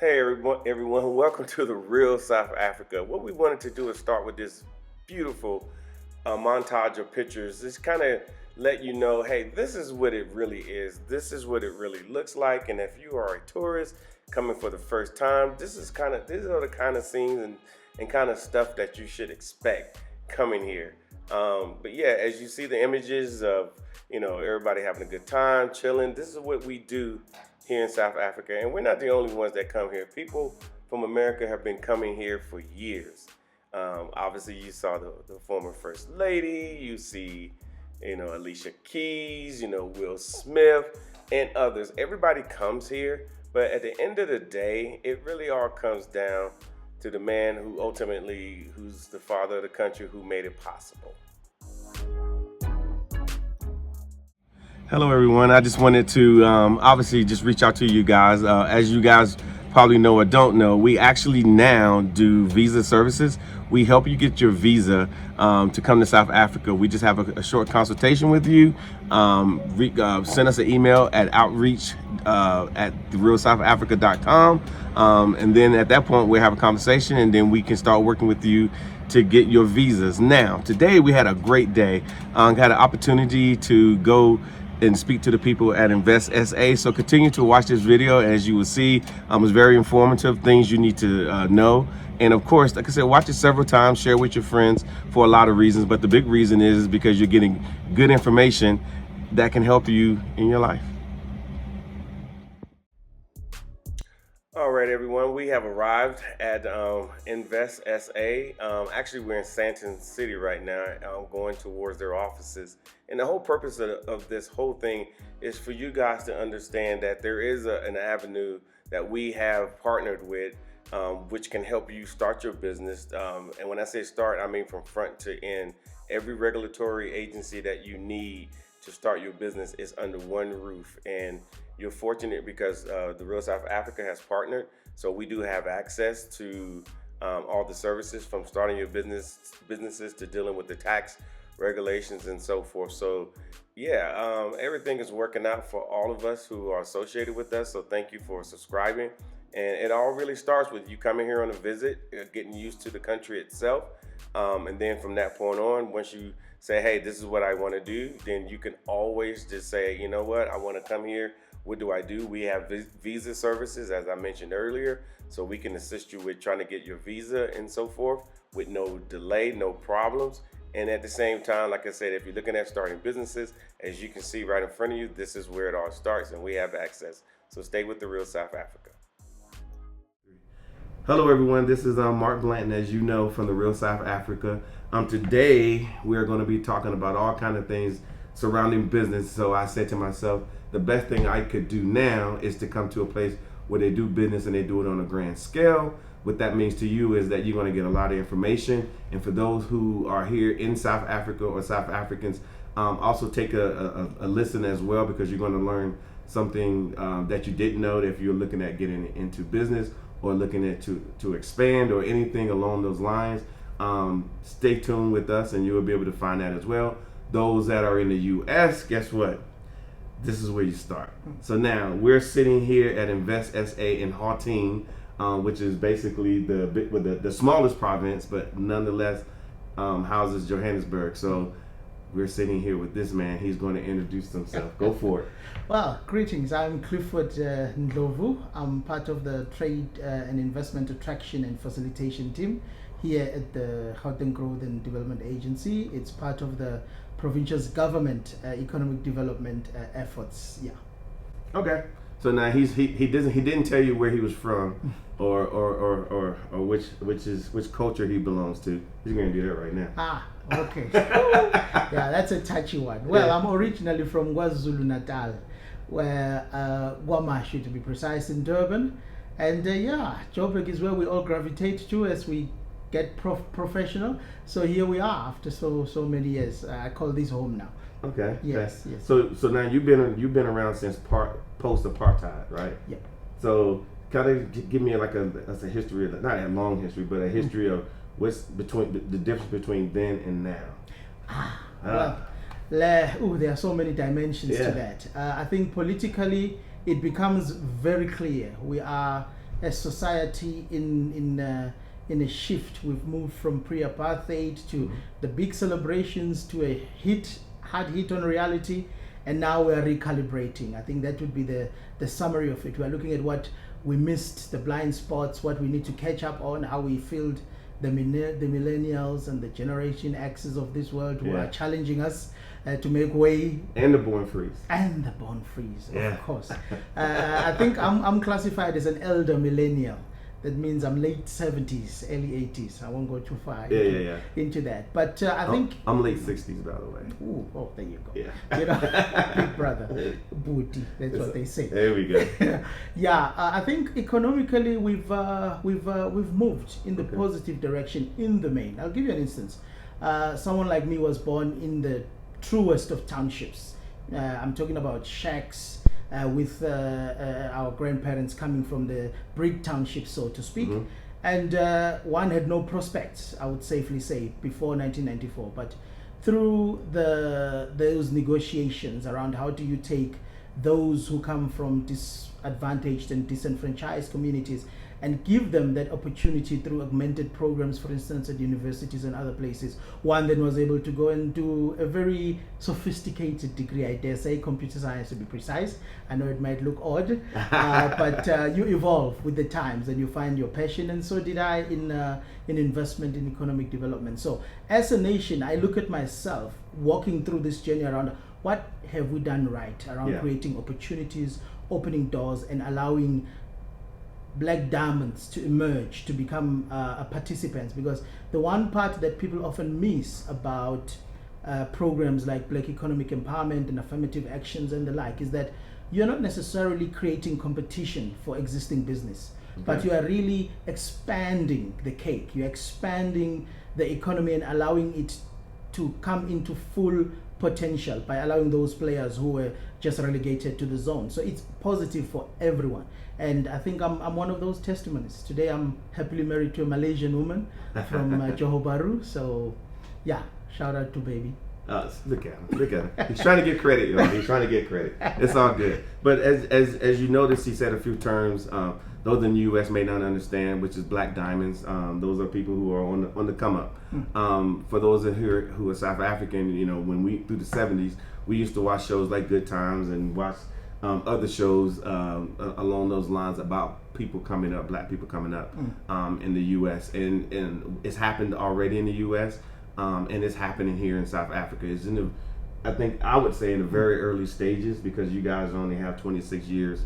Hey everyone, welcome to the Real South Africa. What we wanted to do is start with this beautiful montage of pictures. Just kind of let you know, hey, this is what it really is. This is what it really looks like. And if you are a tourist coming for the first time, these are the kind of scenes and kind of stuff that you should expect coming here. But yeah, as you see the images of everybody having a good time, chilling. This is what we do here in South Africa, and we're not the only ones that come here. People from America have been coming here for years. Obviously, you saw the former First Lady. You see, Alicia Keys. Will Smith and others. Everybody comes here, but at the end of the day, it really all comes down to the man who's the father of the country, who made it possible. Hello, everyone. I just wanted to obviously just reach out to you guys. As you guys probably know or don't know, we actually now do visa services. We help you get your visa to come to South Africa. We just have a short consultation with you. Send us an email at outreach at therealsouthafrica.com. And then at that point, we'll have a conversation, and then we can start working with you to get your visas. Now, today we had a great day. Had an opportunity to go and speak to the people at Invest SA. So continue to watch this video. As you will see, it's very informative, things you need to know. And of course, like I said, watch it several times, share with your friends for a lot of reasons. But the big reason is because you're getting good information that can help you in your life. All right, everyone, we have arrived at Invest SA. Actually, we're in Sandton City right now, going towards their offices. And the whole purpose of this whole thing is for you guys to understand that there is an avenue that we have partnered with, which can help you start your business. And when I say start, I mean from front to end. Every regulatory agency that you need to start your business is under one roof. And you're fortunate because the Real South Africa has partnered. So we do have access to all the services, from starting your businesses to dealing with the tax regulations and so forth. So yeah, everything is working out for all of us who are associated with us. So thank you for subscribing. And it all really starts with you coming here on a visit, getting used to the country itself. And then from that point on, once you say, hey, this is what I want to do, then you can always just say, you know what, I want to come here. What do I do? We have visa services, as I mentioned earlier, so we can assist you with trying to get your visa and so forth with no delay, no problems. And at the same time, like I said, if you're looking at starting businesses, as you can see right in front of you, this is where it all starts, and we have access. So stay with the Real South Africa. Hello, everyone. This is Mark Blanton, as you know, from the Real South Africa. Today, we're going to be talking about all kinds of things surrounding business. So I said to myself, the best thing I could do now is to come to a place where they do business and they do it on a grand scale. What that means to you is that you're going to get a lot of information. And for those who are here in South Africa or South Africans, also take a listen as well, because you're going to learn something that you didn't know if you're looking at getting into business or looking at to expand or anything along those lines. Stay tuned with us and you will be able to find that as well. Those that are in the U.S., guess what? This is where you start. So now we're sitting here at Invest SA in Gauteng, which is basically the smallest province, but nonetheless houses Johannesburg. So we're sitting here with this man. He's going to introduce himself. Go for it. Well, greetings. I'm Clifford Ndlovu. I'm part of the Trade and Investment Attraction and Facilitation team here at the Gauteng Growth and Development Agency. It's part of the provincial's government economic development efforts. Yeah. Okay. So now he didn't tell you where he was from or which culture he belongs to. He's going to do that right now. Ah, okay. Yeah, that's a touchy one. Well, yeah. I'm originally from KwaZulu-Natal, where Guamashu to be precise, in Durban. And Joburg is where we all gravitate to as we get professional. So here we are after so many years. I call this home now. Okay. Yes. Yes. So now you've been around since post apartheid, right? Yeah. So kind of give me like a history of not a long history, but a history of what's between the difference between then and now. There are so many dimensions to that. I think politically it becomes very clear. We are a society in a shift. We've moved from pre-apartheid to the big celebrations to a hard hit on reality, and now we're recalibrating. I think that would be the summary of it. We're looking at what we missed, the blind spots, what we need to catch up on, how we filled the millennials and the Generation X's of this world who are challenging us to make way. And the born frees. And the born frees, of course. I think I'm classified as an elder millennial. That means I'm late 70s, early 80s. I won't go too far into that. But I think... I'm late 60s, by the way. Ooh, oh, there you go. Yeah. You know, big brother, booty. That's what they say. There we go. I think economically we've moved in the positive direction in the main. I'll give you an instance. Someone like me was born in the truest of townships. I'm talking about shacks, with our grandparents coming from the brick township, so to speak. And one had no prospects, I would safely say, before 1994. But through those negotiations around how do you take those who come from disadvantaged and disenfranchised communities and give them that opportunity through augmented programs, for instance, at universities and other places. One then was able to go and do a very sophisticated degree, I dare say, computer science to be precise. I know it might look odd, but you evolve with the times and you find your passion, and so did I in investment in economic development. So as a nation, I look at myself walking through this journey around what have we done right around creating opportunities, opening doors, and allowing black diamonds to emerge, to become participants. Because the one part that people often miss about programs like Black Economic Empowerment and affirmative actions and the like is that you're not necessarily creating competition for existing business, but you are really expanding the cake. You're expanding the economy and allowing it to come into full potential by allowing those players who were just relegated to the zone. So it's positive for everyone. And I think I'm one of those testimonies. Today I'm happily married to a Malaysian woman from Johor Bahru. So yeah, shout out to baby. Look at him. He's trying to get credit, y'all. He's trying to get credit. It's all good. But as you notice, he said a few terms. Those in the U.S. may not understand, which is black diamonds. Those are people who are on the come up. For those in here who are South African, you know, when we through the 70s, we used to watch shows like Good Times and watch other shows along those lines about people coming up, black people coming up in the U.S. And it's happened already in the U.S. And it's happening here in South Africa. It's I would say in the very early stages, because you guys only have 26 years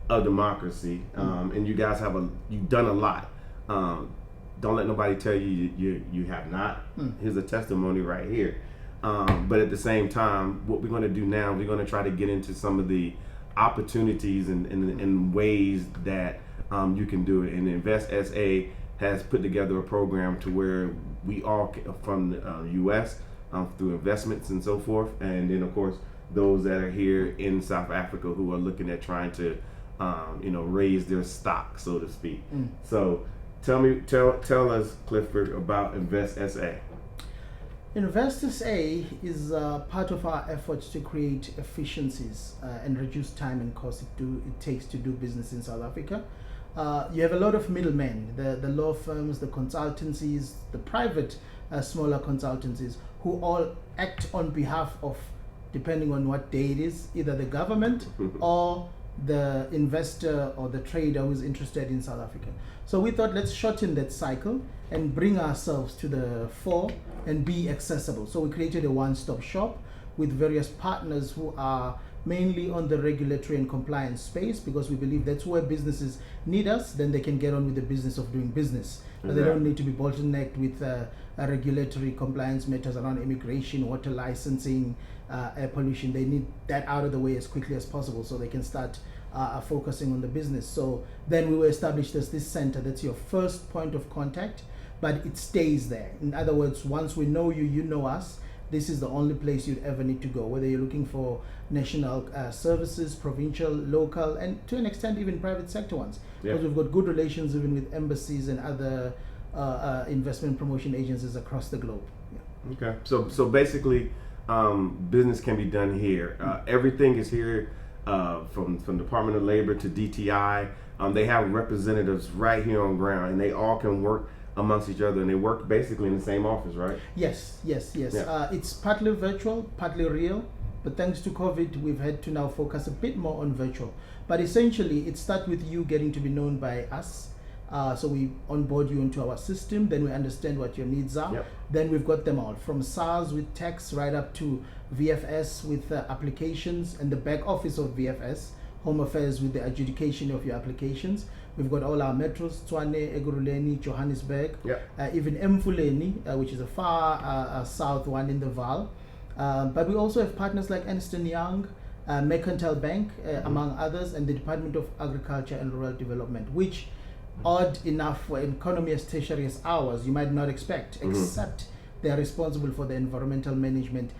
of democracy, and you guys you've done a lot. Don't let nobody tell you have not. Here's a testimony right here. But at the same time, what we're going to do now, we're going to try to get into some of the opportunities and ways that you can do it. And Invest SA has put together a program to where we all from the U.S. Through investments and so forth, and then of course those that are here in South Africa who are looking at trying to raise their stock, so to speak. So tell us, Clifford, about Invest SA. Invest SA is part of our efforts to create efficiencies and reduce time and cost it takes to do business in South Africa. You have a lot of middlemen, the law firms, the consultancies, the private smaller consultancies who all act on behalf of, depending on what day it is, either the government or the investor or the trader who's interested in South Africa. So we thought, let's shorten that cycle and bring ourselves to the fore and be accessible. So we created a one-stop shop with various partners who are mainly on the regulatory and compliance space, because we believe that's where businesses need us. Then they can get on with the business of doing business. But they don't need to be bottlenecked with regulatory compliance matters around immigration, water licensing, air pollution. They need that out of the way as quickly as possible so they can start focusing on the business. So then we were established as this center that's your first point of contact, but it stays there. In other words, once we know you, you know us. This is the only place you'd ever need to go, whether you're looking for national services, provincial, local, and to an extent even private sector ones. Because we've got good relations even with embassies and other investment promotion agencies across the globe. Okay, so basically business can be done here. Everything is here from Department of Labor to DTI. They have representatives right here on ground, and they all can work amongst each other, and they work basically in the same office, right? Yes. Yeah. It's partly virtual, partly real, but thanks to COVID, we've had to now focus a bit more on virtual. But essentially, it starts with you getting to be known by us. So we onboard you into our system, then we understand what your needs are. Yep. Then we've got them all, from SARS with tax right up to VFS with applications, and the back office of VFS, Home Affairs, with the adjudication of your applications. We've got all our metros, Tshwane, Ekurhuleni, Johannesburg, Yep. even Mfuleni, which is a far south one in the Vaal. But we also have partners like Ernst & Young, Mercantile Bank, among others, and the Department of Agriculture and Rural Development, which, odd enough, for an economy as tertiary as ours, you might not expect, except they are responsible for the environmental management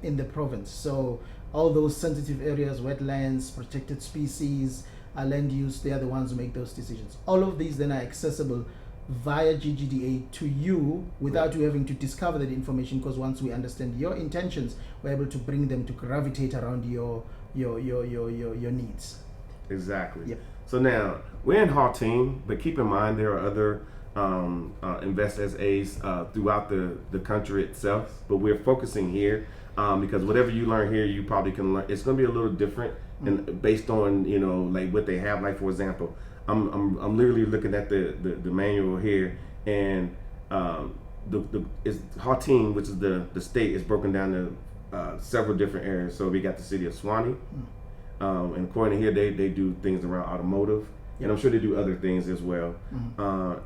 in the province. So all those sensitive areas, wetlands, protected species, land use, they are the ones who make those decisions. All of these then are accessible via GGDA to you without you having to discover that information, because once we understand your intentions, we're able to bring them to gravitate around your needs. Exactly. Yep. So now we're in Gauteng, but keep in mind there are other Invest SAs throughout the country itself. But we're focusing here because whatever you learn here, you probably can learn. It's going to be a little different, and based on like what they have. Like for example, I'm literally looking at the manual here, and it's Gauteng, which is the state, is broken down to several different areas. So we got the city of Tshwane. And according to here, they do things around automotive, and I'm sure they do other things as well.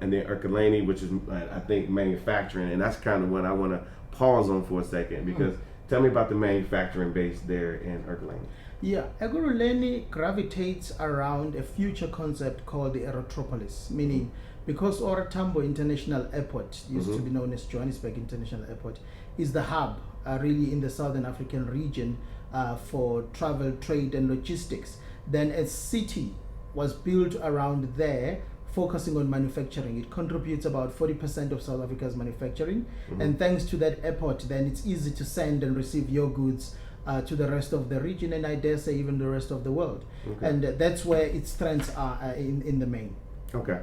And then Ekurhuleni, which is I think manufacturing, and that's kind of what I want to pause on for a second, because tell me about the manufacturing base there in Ekurhuleni. Yeah, Ekurhuleni gravitates around a future concept called the Aerotropolis, meaning because Ora Tambo International Airport, used to be known as Johannesburg International Airport, is the hub really in the Southern African region for travel, trade, and logistics. Then a city was built around there, focusing on manufacturing. It contributes about 40% of South Africa's manufacturing, and thanks to that airport, then it's easy to send and receive your goods to the rest of the region, and I dare say even the rest of the world. And that's where its strengths are in the main. Okay.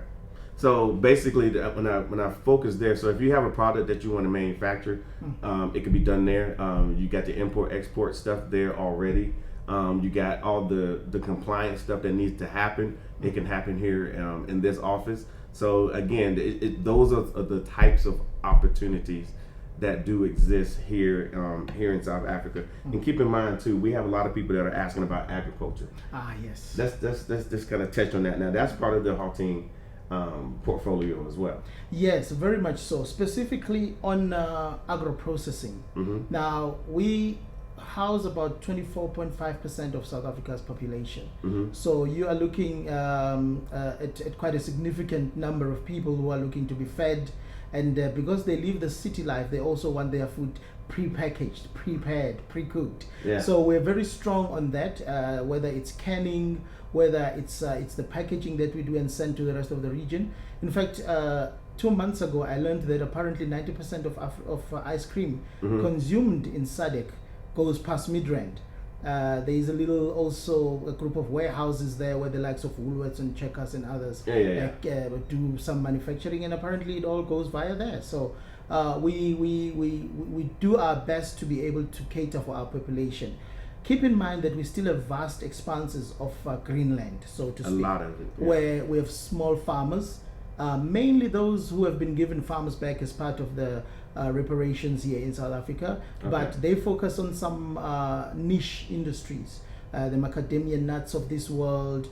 So basically, when I focus there, so if you have a product that you want to manufacture, it can be done there. You got the import-export stuff there already. You got all the compliance stuff that needs to happen. It can happen here in this office. So again, those are the types of opportunities that do exist here in South Africa. And keep in mind too, we have a lot of people that are asking about agriculture. Yes. Let's just kind of touch on that now. That's part of the Gauteng portfolio as well. Yes, very much so. Specifically on agro-processing. Now, we house about 24.5% of South Africa's population. So you are looking at quite a significant number of people who are looking to be fed. And because they live the city life, they also want their food pre-packaged, prepared, pre-cooked. So we're very strong on that, whether it's canning, whether it's the packaging that we do and send to the rest of the region. In fact, 2 months ago, I learned that apparently 90% of ice cream consumed in SADC goes past Midrand. There is a group of warehouses there where the likes of Woolworths and Checkers and others do some manufacturing, and apparently it all goes via there. So we do our best to be able to cater for our population. Keep in mind that we still have vast expanses of greenland, so to speak, a lot of it, where we have small farmers, mainly those who have been given farmers back as part of the reparations here in South Africa, but they focus on some niche industries. The macadamia nuts of this world,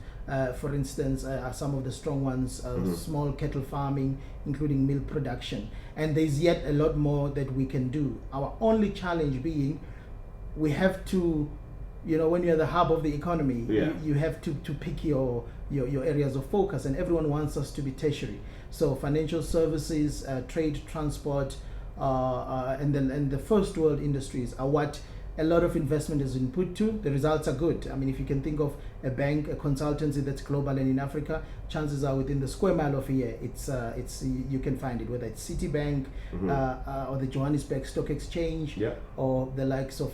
for instance, are some of the strong ones. Small cattle farming, including milk production, and there's yet a lot more that we can do. Our only challenge being, we have to, when you're the hub of the economy, you have to pick your areas of focus, and everyone wants us to be tertiary. So financial services, trade, transport, and the first world industries are what a lot of investment has been put to. The results are good. I mean, if you can think of a bank, a consultancy that's global and in Africa, chances are within the square mile of a year, it's you can find it, whether it's Citibank or the Johannesburg Stock Exchange, or the likes of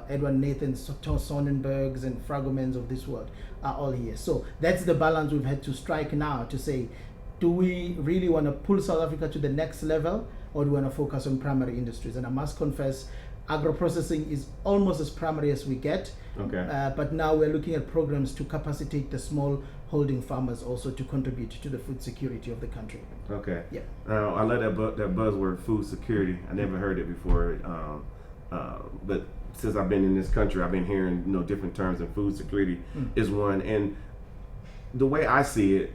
Edward Nathan's, Sonnenbergs and Fragomens of this world are all here. So that's the balance we've had to strike now to say, do we really want to pull South Africa to the next level, or do we want to focus on primary industries? And I must confess, agro-processing is almost as primary as we get. But now we're looking at programs to capacitate the small holding farmers also to contribute to the food security of the country. Yeah. I love that buzzword, food security. I never heard it before, but since I've been in this country, I've been hearing different terms, and food security is one. And the way I see it,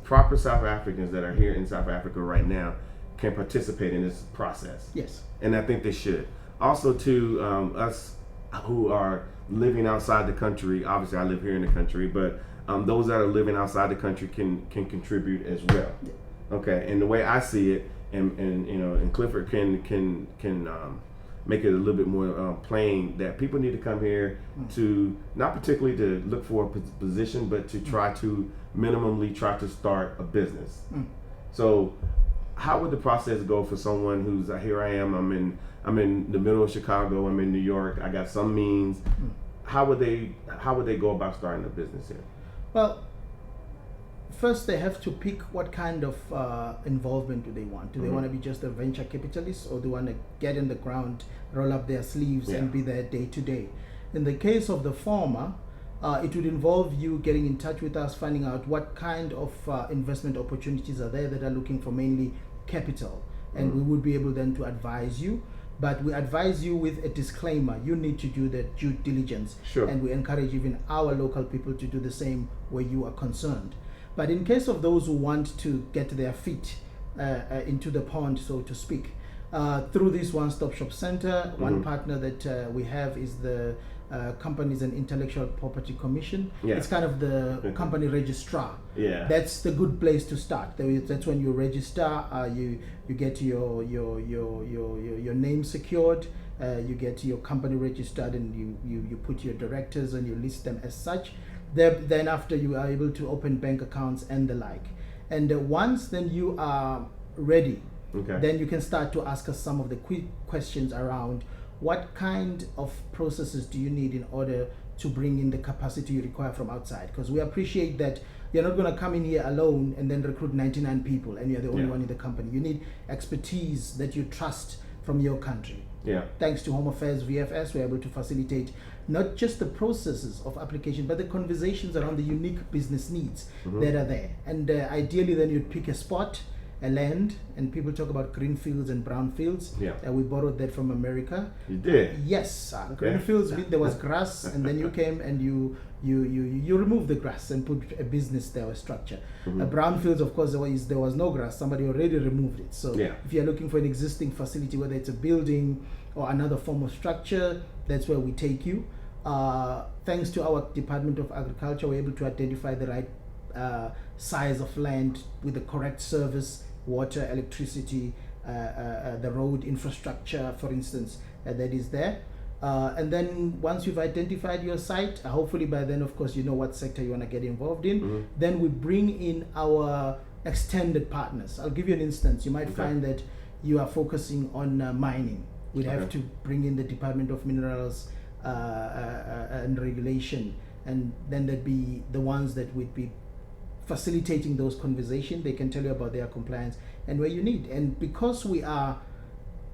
proper South Africans that are here in South Africa right now can participate in this process. Yes. And I think they should. Also, to us who are living outside the country, obviously I live here in the country, but those that are living outside the country can contribute as well. And the way I see it, and Clifford can make it a little bit more plain, that people need to come here to, not particularly to look for a position, but to try to minimally try to start a business. So how would the process go for someone who's here? I am. I'm in the middle of Chicago. I'm in New York. I got some means. How would they go about starting a business here? Well, first they have to pick what kind of involvement do they want. Do they want to be just a venture capitalist, or do they want to get in the ground, roll up their sleeves, and be there day to day? In the case of the former, it would involve you getting in touch with us, finding out what kind of investment opportunities are there that are looking for mainly capital, and we would be able then to advise you. But we advise you with a disclaimer: you need to do the due diligence, and we encourage even our local people to do the same where you are concerned. But in case of those who want to get their feet into the pond, so to speak, through this one-stop shop center, one partner that we have is the Companies and Intellectual Property Commission. It's kind of the company registrar. That's the good place to start. That's when you register. You get your name secured. You get your company registered, and you put your directors and you list them as such. Then after, you are able to open bank accounts and the like. And once then you are ready, then you can start to ask us some of the quick questions around what kind of processes do you need in order to bring in the capacity you require from outside. Because we appreciate that you're not going to come in here alone and then recruit 99 people and you're the only one in the company. You need expertise that you trust from your country. Thanks to Home Affairs VFS, we're able to facilitate not just the processes of application, but the conversations around the unique business needs that are there. And ideally, then you'd pick a spot, a land, and people talk about green fields and brown fields. We borrowed that from America. You did? Yes. Green fields mean there was grass, and then you came and you removed the grass and put a business there, a structure. Brown fields, of course, there was no grass. Somebody already removed it. So if you're looking for an existing facility, whether it's a building or another form of structure, that's where we take you. Thanks to our Department of Agriculture, we're able to identify the right size of land with the correct service, water, electricity, the road infrastructure, for instance, that is there. And then once you've identified your site, hopefully by then, of course, you know what sector you want to get involved in. Then we bring in our extended partners. I'll give you an instance. You might find that you are focusing on mining. We'd have to bring in the Department of Minerals and Regulation, and then there'd be the ones that would be facilitating those conversations. They can tell you about their compliance and where you need. And because we are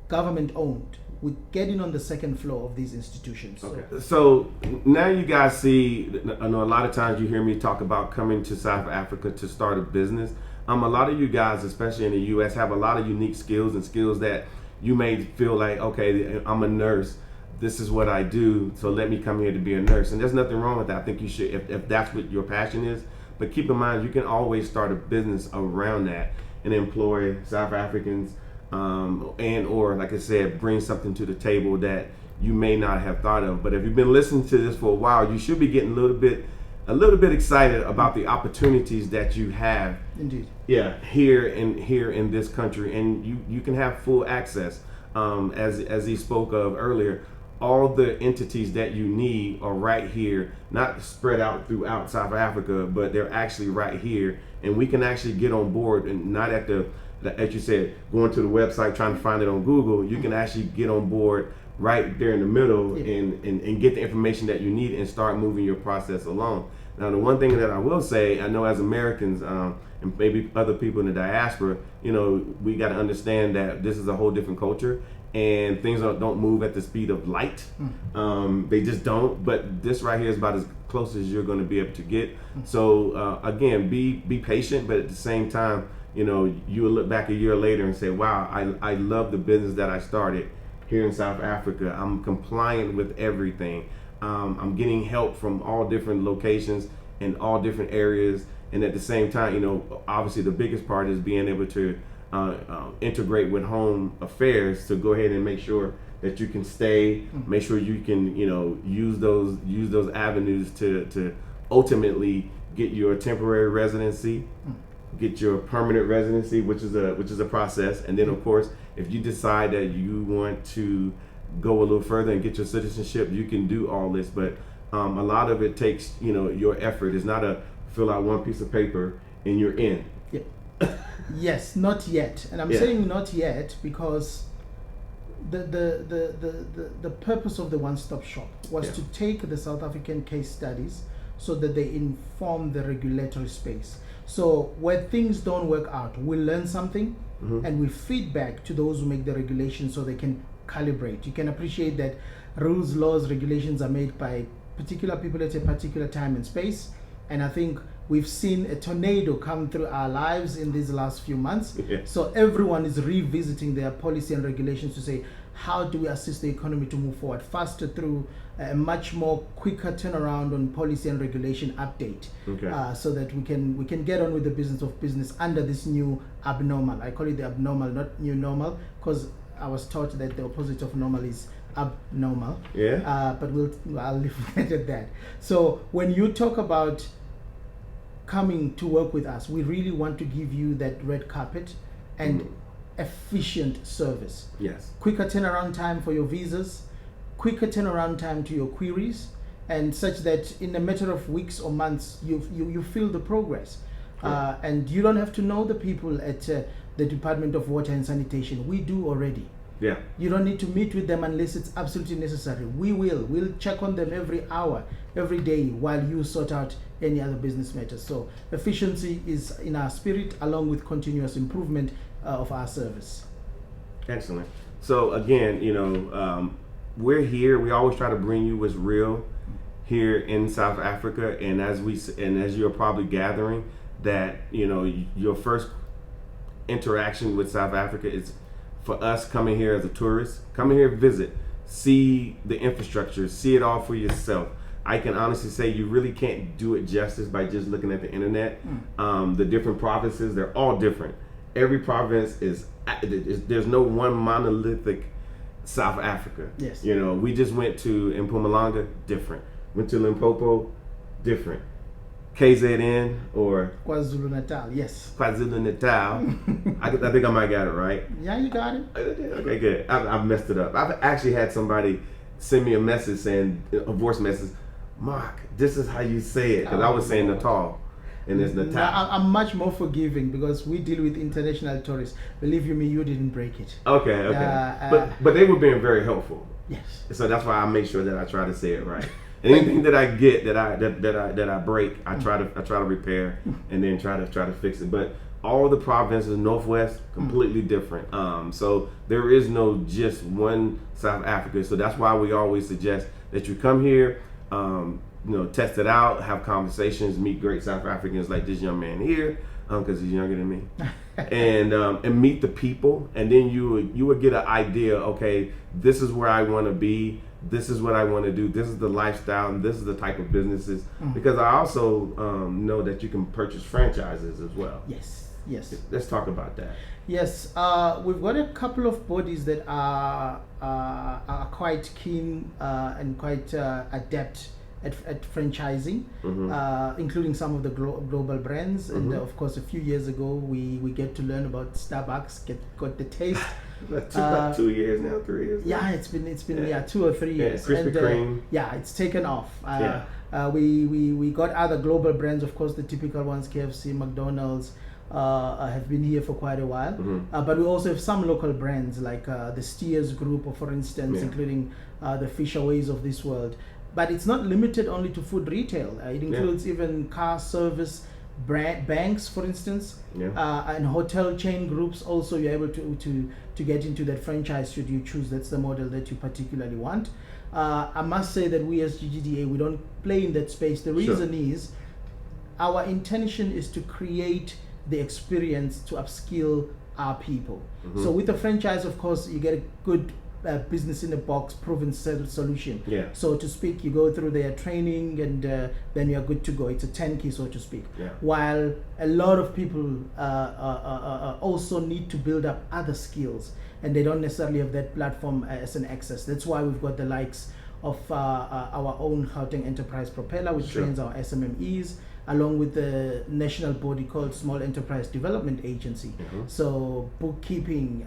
government owned, we get in on the second floor of these institutions. So now you guys see, I know a lot of times you hear me talk about coming to South Africa to start a business. A lot of you guys, especially in the U.S., have a lot of unique skills and skills that you may feel like, okay, I'm a nurse. This is what I do, so let me come here to be a nurse. And there's nothing wrong with that. I think you should, if that's what your passion is. But keep in mind, you can always start a business around that and employ South Africans, and or, like I said, bring something to the table that you may not have thought of. But if you've been listening to this for a while, you should be getting a little bit excited about the opportunities that you have. Indeed. Here in this country, and you can have full access, as he spoke of earlier. all the entities that you need are right here, not spread out throughout South Africa, but they're actually right here, and we can actually get on board, and not at as you said, going to the website trying to find it on Google. You can actually get on board right there in the middle, and get the information that you need and start moving your process along. Now, the one thing that I will say, I know as Americans, and maybe other people in the diaspora, we got to understand that this is a whole different culture, and things don't move at the speed of light. They just don't. But this right here is about as close as you're going to be able to get. So again, be patient, but at the same time, you will look back a year later and say, wow, I love the business that I started here in South Africa. I'm compliant with everything. I'm getting help from all different locations in all different areas. And at the same time, obviously the biggest part is being able to integrate with home affairs to go ahead and make sure that you can stay, make sure you can, use those avenues to ultimately get your temporary residency, get your permanent residency, which is a process. And then of course, if you decide that you want to go a little further and get your citizenship, you can do all this. But a lot of it takes, your effort. It's not a fill out one piece of paper and you're in. Yeah. Yes, not yet. And I'm saying not yet because the purpose of the one-stop shop was to take the South African case studies so that they inform the regulatory space. So where things don't work out, we learn something and we feed back to those who make the regulations so they can calibrate. You can appreciate that rules, laws, regulations are made by particular people at a particular time and space. And I think we've seen a tornado come through our lives in these last few months. So everyone is revisiting their policy and regulations to say, how do we assist the economy to move forward faster through a much more quicker turnaround on policy and regulation update, so that we can get on with the business under this new abnormal. I call it the abnormal, not new normal, because I was taught that the opposite of normal is abnormal. But I'll leave it at that. So when you talk about coming to work with us, we really want to give you that red carpet and efficient service. Quicker turnaround time for your visas, quicker turnaround time to your queries, and such that in a matter of weeks or months you feel the progress. And you don't have to know the people at the Department of Water and Sanitation. We do already. You don't need to meet with them unless it's absolutely necessary. We'll check on them every hour, every day, while you sort out any other business matters. So efficiency is in our spirit, along with continuous improvement of our service. Excellent. So again, we're here. We always try to bring you what's real here in South Africa, and as you're probably gathering that, your first interaction with South Africa is for us coming here as a tourist, coming here, visit, see the infrastructure, see it all for yourself. I can honestly say you really can't do it justice by just looking at the internet. The different provinces, they're all different. Every province there's no one monolithic South Africa. We just went to Mpumalanga, different. Went to Limpopo, different. KZN or KwaZulu Natal, KwaZulu Natal. I think I might got it right. Yeah, you got it. Okay, good. I've messed it up. I've actually had somebody send me a message saying, a voice message, Mark, this is how you say it, because I was saying Natal. And it's Natal. I'm much more forgiving because we deal with international tourists. Believe you me, you didn't break it. Okay. But they were being very helpful. So that's why I make sure that I try to say it right. Anything that I get that I break, I try to repair and then try to fix it. But all the provinces, Northwest, completely different. So there is no just one South Africa. So that's why we always suggest that you come here, test it out, have conversations, meet great South Africans like this young man here, because he's younger than me, and meet the people, and then you would get an idea. Okay, this is where I want to be. This is what I want to do. This is the lifestyle, and this is the type of businesses. Because I also know that you can purchase franchises as well. Yes. Let's talk about that. Yes, we've got a couple of bodies that are quite keen and quite adept at franchising, including some of the global brands. And of course, a few years ago, we get to learn about Starbucks, got the taste. About 2 years now, 3 years. Yeah, it's been 2 or 3 years. Krispy Kreme. Yeah, it's taken off. We got other global brands, of course, the typical ones, KFC, McDonald's, have been here for quite a while. But we also have some local brands like the Steers Group, for instance, including the Fisherways of this world. But it's not limited only to food retail. It includes even car service banks, for instance, and hotel chain groups. Also, you're able to get into that franchise should you choose. That's the model that you particularly want. I must say that we as GGDA, we don't play in that space. The reason is our intention is to create the experience to upskill our people. So with a franchise, of course, you get a good business in a box proven solution, so to speak. You go through their training and then you're good to go. It's a turnkey, so to speak. While a lot of people also need to build up other skills, and they don't necessarily have that platform as an access. That's why we've got the likes of our own Gauteng Enterprise Propeller, which trains our SMMEs, along with the national body called Small Enterprise Development Agency. So bookkeeping,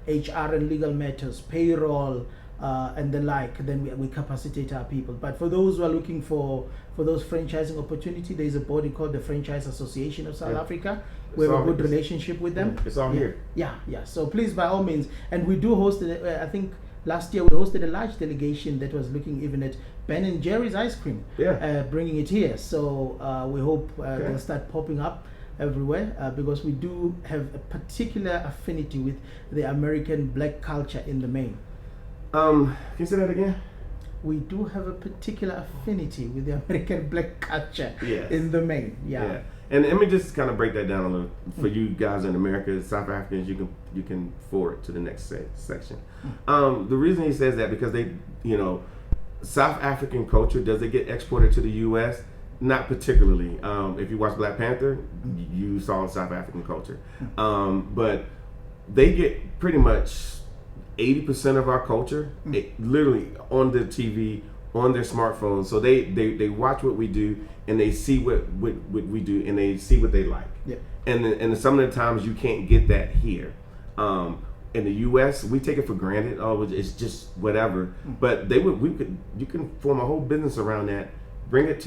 HR and legal matters, payroll, and the like. Then we capacitate our people. But for those who are looking for those franchising opportunity, there's a body called the Franchise Association of South Africa. We have a good relationship with them. It's all here. Yeah. So please, by all means. And we do host, I think, last year we hosted a large delegation that was looking even at Ben & Jerry's ice cream, bringing it here. So we hope they'll start popping up everywhere, because we do have a particular affinity with the American black culture in the main. Can you say that again? We do have a particular affinity with the American black culture in the main. Yeah. And let me just kind of break that down a little for you guys in America, South Africans. You can forward to the next section. The reason he says that because they, South African culture, does it get exported to the U.S.? Not particularly. If you watch Black Panther, you saw South African culture, but they get pretty much 80% of our culture, literally on the TV, on their smartphones. So they watch what we do and they see what we do and they see what they like. And some of the times you can't get that here. In the U.S., we take it for granted. Oh, it's just whatever. But you can form a whole business around that. Bring it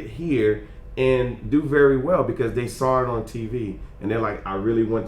here and do very well because they saw it on TV and they're like, I really want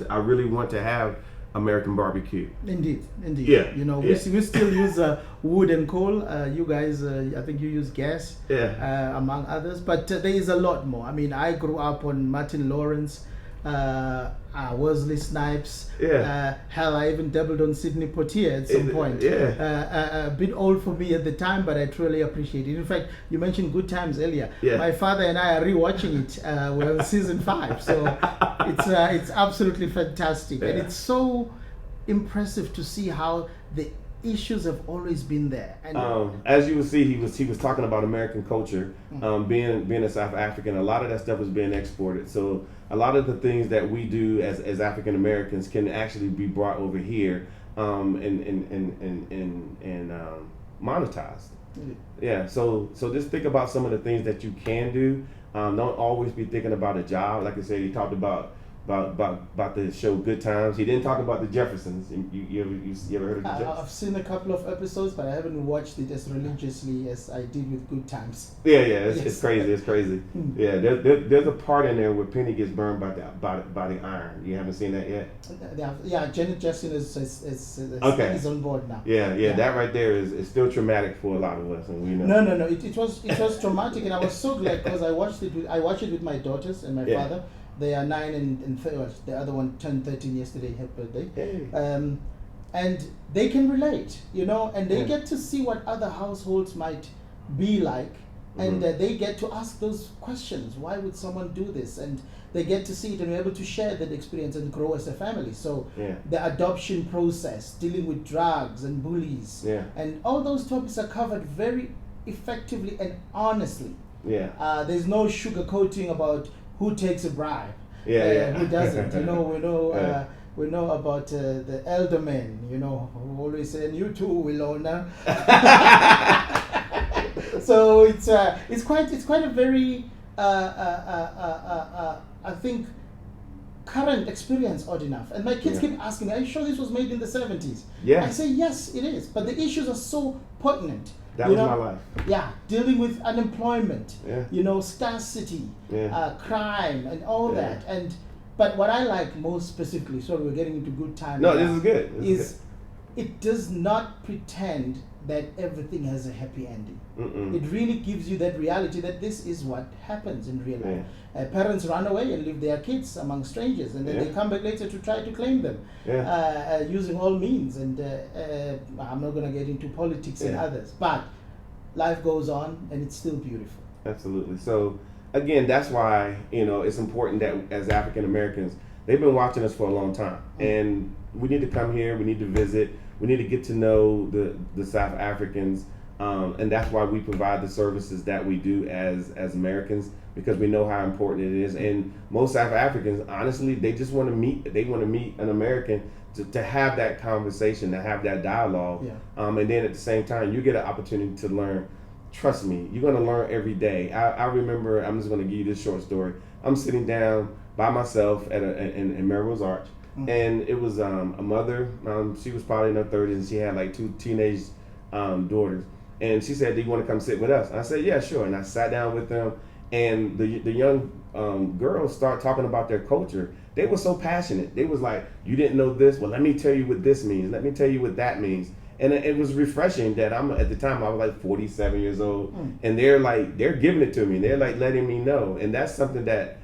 to have American barbecue. Indeed. We still use wood and coal. You guys, I think you use gas, among others. But there is a lot more. I mean, I grew up on Martin Lawrence, Wesley Snipes. Hell, I even dabbled on Sidney Poitier at some point. A bit old for me at the time, but I truly appreciate it. In fact, you mentioned Good Times earlier. My father and I are rewatching it. We're on season 5, so it's absolutely fantastic, and it's so impressive to see how the issues have always been there. And as you will see, he was talking about American culture, being a South African. A lot of that stuff is being exported. So a lot of the things that we do as African Americans can actually be brought over here and monetized. So just think about some of the things that you can do. Don't always be thinking about a job. Like I said, he talked about the show Good Times. He didn't talk about the Jeffersons. You ever heard of the Jeffersons? I've seen a couple of episodes, but I haven't watched it as religiously as I did with Good Times. It's crazy. It's crazy. There's a part in there where Penny gets burned by the iron. You haven't seen that yet? Janet Jackson is on board now. That right there is still traumatic for a lot of us, and we know. No. It was traumatic, and I was so glad because I watched it with my daughters and my father. They are 9 and 13. The other one turned 13 yesterday. Happy birthday! And they can relate, and they get to see what other households might be like, and they get to ask those questions. Why would someone do this? And they get to see it and be able to share that experience and grow as a family. So the adoption process, dealing with drugs and bullies, and all those topics are covered very effectively and honestly. There's no sugarcoating about who takes a bribe, who doesn't. We know about the elder men, who always say, and you too, Wilona. So it's quite a very I think current experience, odd enough. And my kids keep asking me, "Are you sure this was made in the 70s?" Yeah. I say yes, it is. But the issues are so pertinent. That was my life. Yeah, dealing with unemployment, Yeah. Scarcity, Yeah. crime, and all that. But what I like most specifically, sorry, we're getting into good time. No, now, this is good. This is it does not pretend that everything has a happy ending. Mm-mm. It really gives you that reality that this is what happens in real life. Parents run away and leave their kids among strangers, and then they come back later to try to claim them using all means. And I'm not going to get into politics and others, but life goes on, and it's still beautiful. Absolutely. So again, that's why it's important that as African Americans, they've been watching us for a long time, and we need to come here. We need to visit. We need to get to know the South Africans, and that's why we provide the services that we do as Americans, because we know how important it is. And most South Africans, honestly, they just want to meet. They want to meet an American to have that conversation, to have that dialogue, and then at the same time, you get an opportunity to learn. Trust me, you're going to learn every day. I remember, I'm just going to give you this short story. I'm sitting down by myself in Melrose Arch, and it was a mother. She was probably in her 30s, and she had like 2 teenage daughters. And she said, "Do you want to come sit with us?" And I said, "Yeah, sure." And I sat down with them, and the young girls start talking about their culture. They were so passionate. They was like, "You didn't know this? Well, let me tell you what this means. Let me tell you what that means." And it was refreshing that at the time I was like 47 years old, and they're giving it to me. They're like letting me know, and that's something that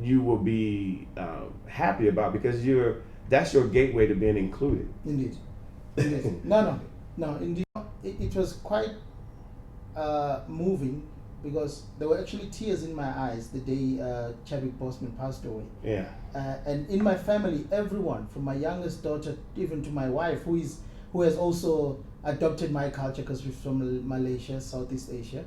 you will be happy about, because that's your gateway to being included. Indeed. No. Indeed, it was quite moving, because there were actually tears in my eyes the day Chadwick Boseman passed away. Yeah. And in my family, everyone, from my youngest daughter even to my wife, who has also adopted my culture because we're from Malaysia, Southeast Asia,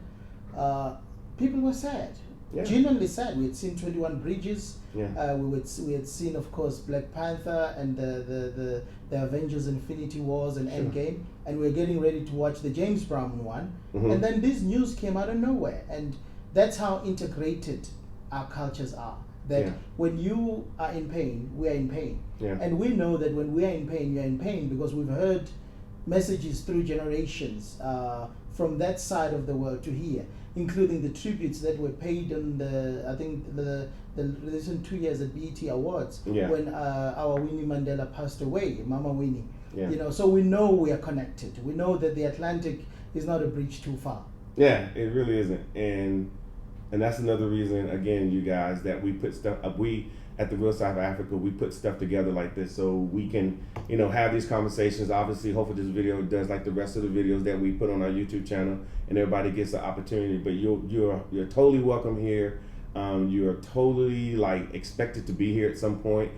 people were sad. Yeah. Genuinely sad. We had seen 21 Bridges. Yeah. We had seen, of course, Black Panther and the Avengers Infinity Wars and Endgame, and we were getting ready to watch the James Brown one, and then this news came out of nowhere. And that's how integrated our cultures are. That when you are in pain, we are in pain. Yeah. And we know that when we are in pain, you are in pain, because we've heard messages through generations from that side of the world to here, including the tributes that were paid on the recent 2 years at BET Awards, when our Winnie Mandela passed away, Mama Winnie. So we know we are connected. We know that the Atlantic is not a bridge too far. Yeah, it really isn't. And that's another reason, again, you guys, that we put stuff up. We at the Real South Africa, we put stuff together like this so we can, have these conversations. Obviously, hopefully this video does like the rest of the videos that we put on our YouTube channel, and everybody gets the opportunity. But you're totally welcome here. You're totally expected to be here at some point.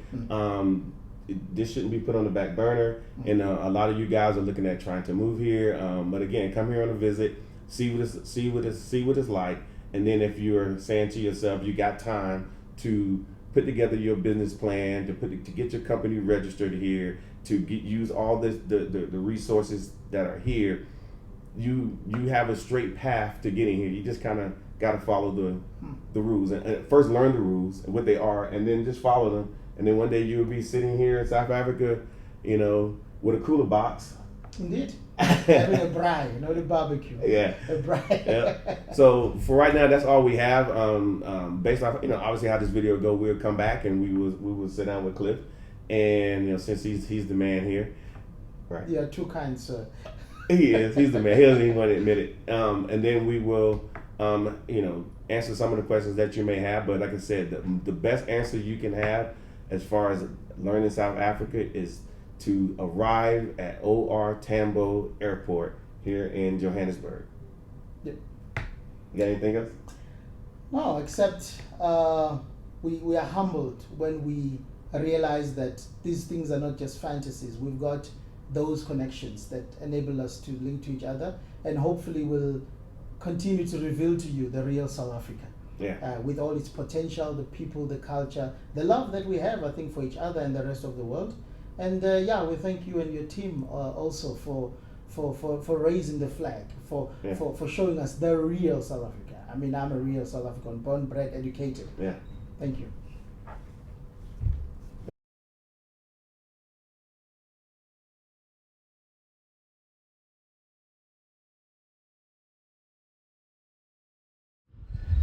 This shouldn't be put on the back burner, and a lot of you guys are looking at trying to move here. But again, come here on a visit, see what it's like. And then if you're saying to yourself, you got time to put together your business plan, to get your company registered here, to use all the resources that are here, you have a straight path to getting here. You just kind of got to follow the rules, and first learn the rules and what they are, and then just follow them. And then one day you'll be sitting here in South Africa, with a cooler box. Indeed. Having a braai, the barbecue. Yeah. A braai. Yeah. So for right now, that's all we have. Based off, obviously how this video go, we'll come back and we will sit down with Cliff, and since he's the man here, right? Yeah, too kind, sir. He is. He's the man. He doesn't even want to admit it. And then we will, answer some of the questions that you may have. But like I said, the best answer you can have as far as learning South Africa is to arrive at OR Tambo Airport here in Johannesburg. Yep. You got anything else? No, except we are humbled when we realize that these things are not just fantasies. We've got those connections that enable us to link to each other, and hopefully will continue to reveal to you the real South Africa. Yeah. With all its potential, the people, the culture, the love that we have, I think, for each other and the rest of the world. And we thank you and your team also for raising the flag, for showing us the real South Africa. I mean, I'm a real South African, born, bred, educated. Yeah. Thank you.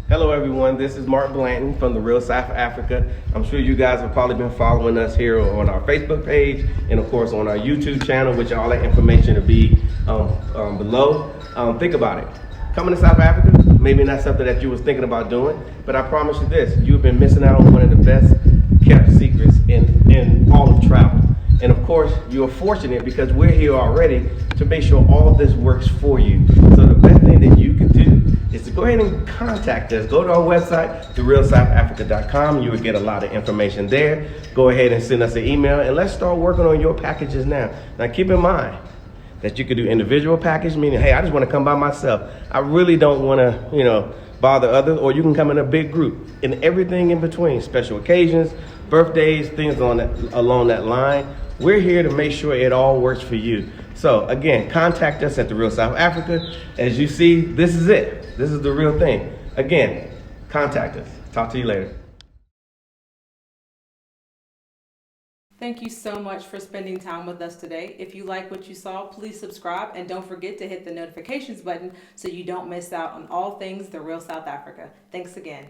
Hello, everyone. This is Mark Blanton from the Real South Africa. I'm sure you guys have probably been following us here on our Facebook page and, of course, on our YouTube channel, which all that information will be below. Think about it. Coming to South Africa, maybe not something that you was thinking about doing, but I promise you this: you've been missing out on one of the best kept secrets in all of travel. And of course, you're fortunate because we're here already to make sure all of this works for you. So the best thing that you can do is to go ahead and contact us. Go to our website, therealsouthafrica.com. You will get a lot of information there. Go ahead and send us an email, and let's start working on your packages now. Now, keep in mind that you could do individual package, meaning, hey, I just want to come by myself. I really don't want to, bother others, or you can come in a big group, and everything in between, special occasions, birthdays, things along that line. We're here to make sure it all works for you. So again, contact us at The Real South Africa. As you see, this is it. This is the real thing. Again, contact us. Talk to you later. Thank you so much for spending time with us today. If you like what you saw, please subscribe and don't forget to hit the notifications button so you don't miss out on all things The Real South Africa. Thanks again.